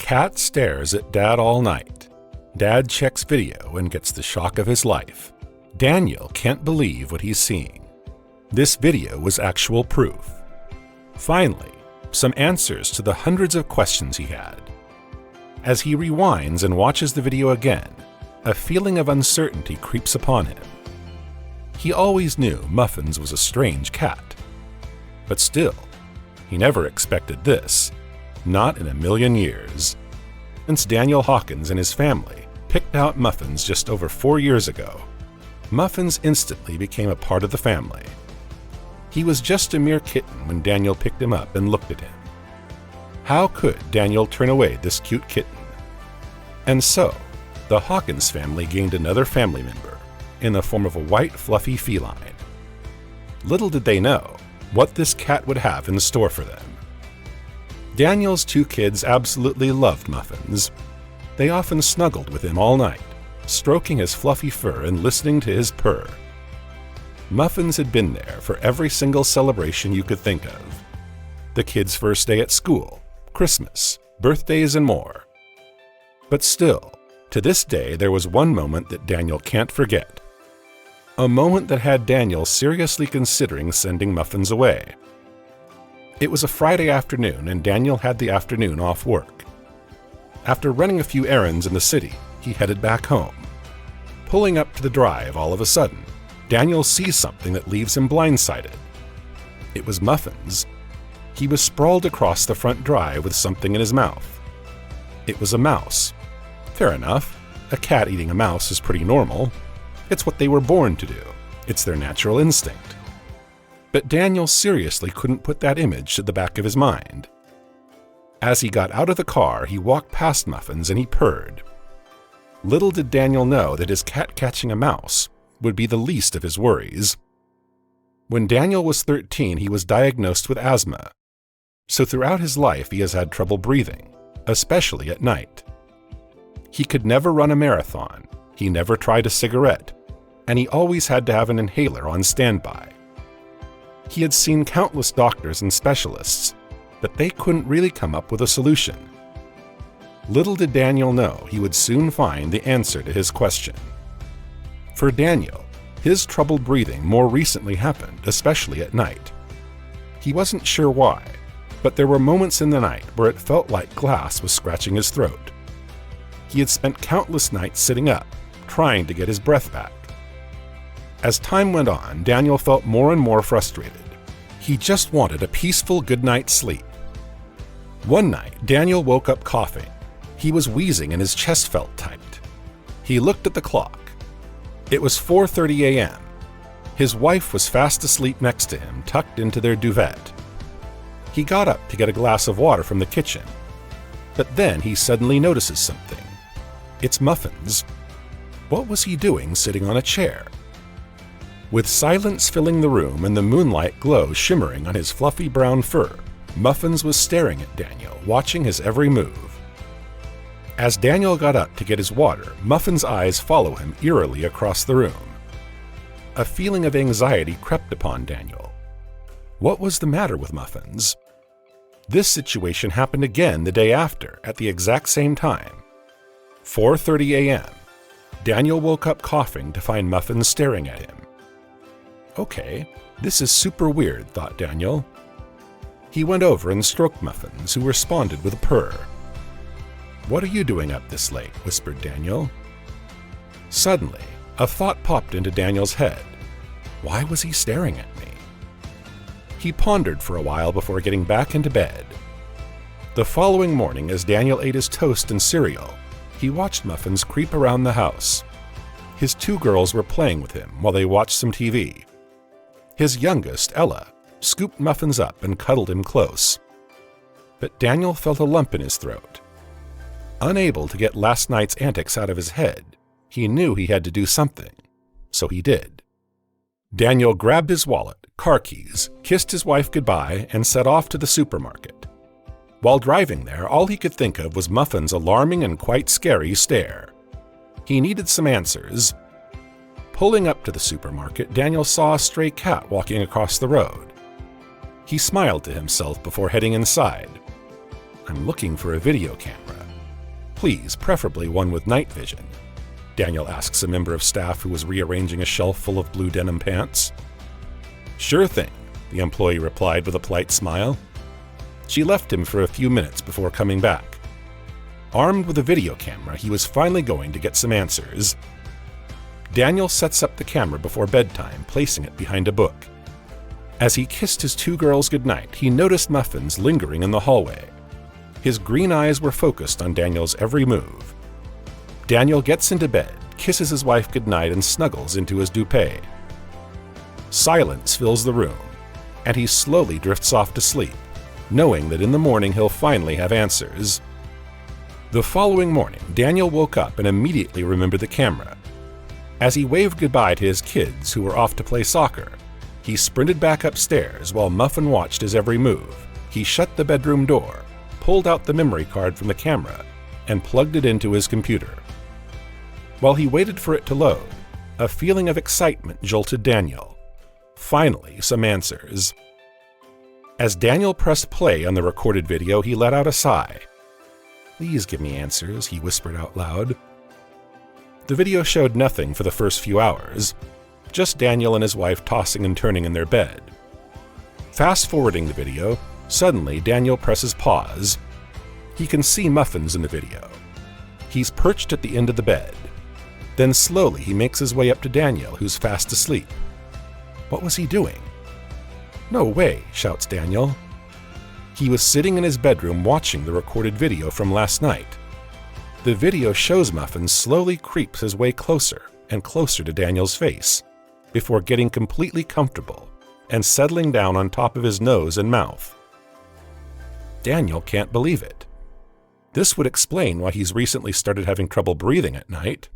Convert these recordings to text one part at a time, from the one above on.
Cat stares at Dad all night. Dad checks video and gets the shock of his life. Daniel can't believe what he's seeing. This video was actual proof. Finally, some answers to the hundreds of questions he had. As he rewinds and watches the video again, a feeling of uncertainty creeps upon him. He always knew Muffins was a strange cat. But still, he never expected this. Not in a million years. Since Daniel Hawkins and his family picked out Muffins just over 4 years ago, Muffins instantly became a part of the family. He was just a mere kitten when Daniel picked him up and looked at him. How could Daniel turn away this cute kitten? And so, the Hawkins family gained another family member in the form of a white, fluffy feline. Little did they know what this cat would have in store for them. Daniel's 2 kids absolutely loved Muffins. They often snuggled with him all night, stroking his fluffy fur and listening to his purr. Muffins had been there for every single celebration you could think of. The kids' first day at school, Christmas, birthdays, and more. But still, to this day there was one moment that Daniel can't forget. A moment that had Daniel seriously considering sending Muffins away. It was a Friday afternoon and Daniel had the afternoon off work. After running a few errands in the city, he headed back home. Pulling up to the drive all of a sudden, Daniel sees something that leaves him blindsided. It was Muffins. He was sprawled across the front drive with something in his mouth. It was a mouse. Fair enough. A cat eating a mouse is pretty normal. It's what they were born to do. It's their natural instinct. But Daniel seriously couldn't put that image to the back of his mind. As he got out of the car, he walked past Muffins and he purred. Little did Daniel know that his cat catching a mouse would be the least of his worries. When Daniel was 13, he was diagnosed with asthma. So throughout his life, he has had trouble breathing, especially at night. He could never run a marathon, he never tried a cigarette, and he always had to have an inhaler on standby. He had seen countless doctors and specialists, but they couldn't really come up with a solution. Little did Daniel know he would soon find the answer to his question. For Daniel, his troubled breathing more recently happened, especially at night. He wasn't sure why, but there were moments in the night where it felt like glass was scratching his throat. He had spent countless nights sitting up, trying to get his breath back. As time went on, Daniel felt more and more frustrated. He just wanted a peaceful good night's sleep. One night, Daniel woke up coughing. He was wheezing and his chest felt tight. He looked at the clock. It was 4:30 a.m. His wife was fast asleep next to him, tucked into their duvet. He got up to get a glass of water from the kitchen. But then he suddenly notices something. It's Muffins. What was he doing sitting on a chair? With silence filling the room and the moonlight glow shimmering on his fluffy brown fur, Muffins was staring at Daniel, watching his every move. As Daniel got up to get his water, Muffins' eyes follow him eerily across the room. A feeling of anxiety crept upon Daniel. What was the matter with Muffins? This situation happened again the day after, at the exact same time. 4:30 a.m. Daniel woke up coughing to find Muffins staring at him. Okay, this is super weird, thought Daniel. He went over and stroked Muffins, who responded with a purr. "What are you doing up this late?" whispered Daniel. Suddenly, a thought popped into Daniel's head. Why was he staring at me? He pondered for a while before getting back into bed. The following morning, as Daniel ate his toast and cereal, he watched Muffins creep around the house. His 2 girls were playing with him while they watched some TV. His youngest, Ella, scooped Muffins up and cuddled him close. But Daniel felt a lump in his throat. Unable to get last night's antics out of his head, he knew he had to do something, so he did. Daniel grabbed his wallet, car keys, kissed his wife goodbye, and set off to the supermarket. While driving there, all he could think of was Muffins' alarming and quite scary stare. He needed some answers. Pulling up to the supermarket, Daniel saw a stray cat walking across the road. He smiled to himself before heading inside. "I'm looking for a video camera," Please, preferably one with night vision, Daniel asks a member of staff who was rearranging a shelf full of blue denim pants. Sure thing, the employee replied with a polite smile. She left him for a few minutes before coming back. Armed with a video camera, he was finally going to get some answers. Daniel sets up the camera before bedtime, placing it behind a book. As he kissed his two girls goodnight, he noticed Muffins lingering in the hallway. His green eyes were focused on Daniel's every move. Daniel gets into bed, kisses his wife goodnight, and snuggles into his duvet. Silence fills the room, and he slowly drifts off to sleep, knowing that in the morning he'll finally have answers. The following morning, Daniel woke up and immediately remembered the camera. As he waved goodbye to his kids who were off to play soccer, he sprinted back upstairs while Muffin watched his every move. He shut the bedroom door, pulled out the memory card from the camera, and plugged it into his computer. While he waited for it to load, a feeling of excitement jolted Daniel. Finally, some answers. As Daniel pressed play on the recorded video, he let out a sigh. "Please give me answers," he whispered out loud. The video showed nothing for the first few hours, just Daniel and his wife tossing and turning in their bed. Fast-forwarding the video, suddenly Daniel presses pause. He can see Muffins in the video. He's perched at the end of the bed. Then slowly he makes his way up to Daniel, who's fast asleep. What was he doing? "No way," shouts Daniel. He was sitting in his bedroom watching the recorded video from last night. The video shows Muffins slowly creeps his way closer and closer to Daniel's face, before getting completely comfortable and settling down on top of his nose and mouth. Daniel can't believe it. This would explain why he's recently started having trouble breathing at night.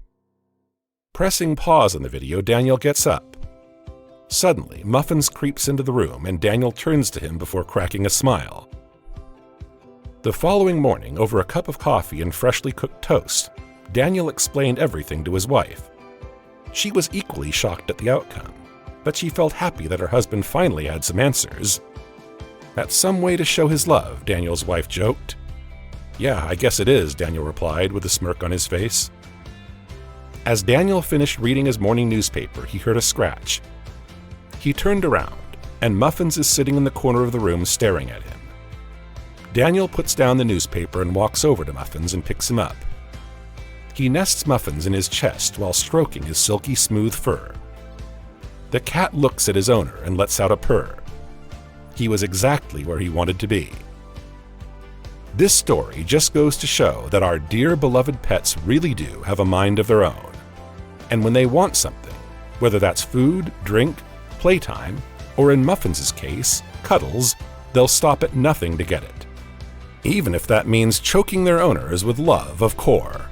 Pressing pause on the video, Daniel gets up. Suddenly, Muffins creeps into the room and Daniel turns to him before cracking a smile. The following morning, over a cup of coffee and freshly cooked toast, Daniel explained everything to his wife. She was equally shocked at the outcome, but she felt happy that her husband finally had some answers. "That's some way to show his love," Daniel's wife joked. "Yeah, I guess it is," Daniel replied with a smirk on his face. As Daniel finished reading his morning newspaper, he heard a scratch. He turned around, and Muffins is sitting in the corner of the room staring at him. Daniel puts down the newspaper and walks over to Muffins and picks him up. He nests Muffins in his chest while stroking his silky smooth fur. The cat looks at his owner and lets out a purr. He was exactly where he wanted to be. This story just goes to show that our dear beloved pets really do have a mind of their own. And when they want something, whether that's food, drink, playtime, or in Muffins' case, cuddles, they'll stop at nothing to get it. Even if that means choking their owners with love of core.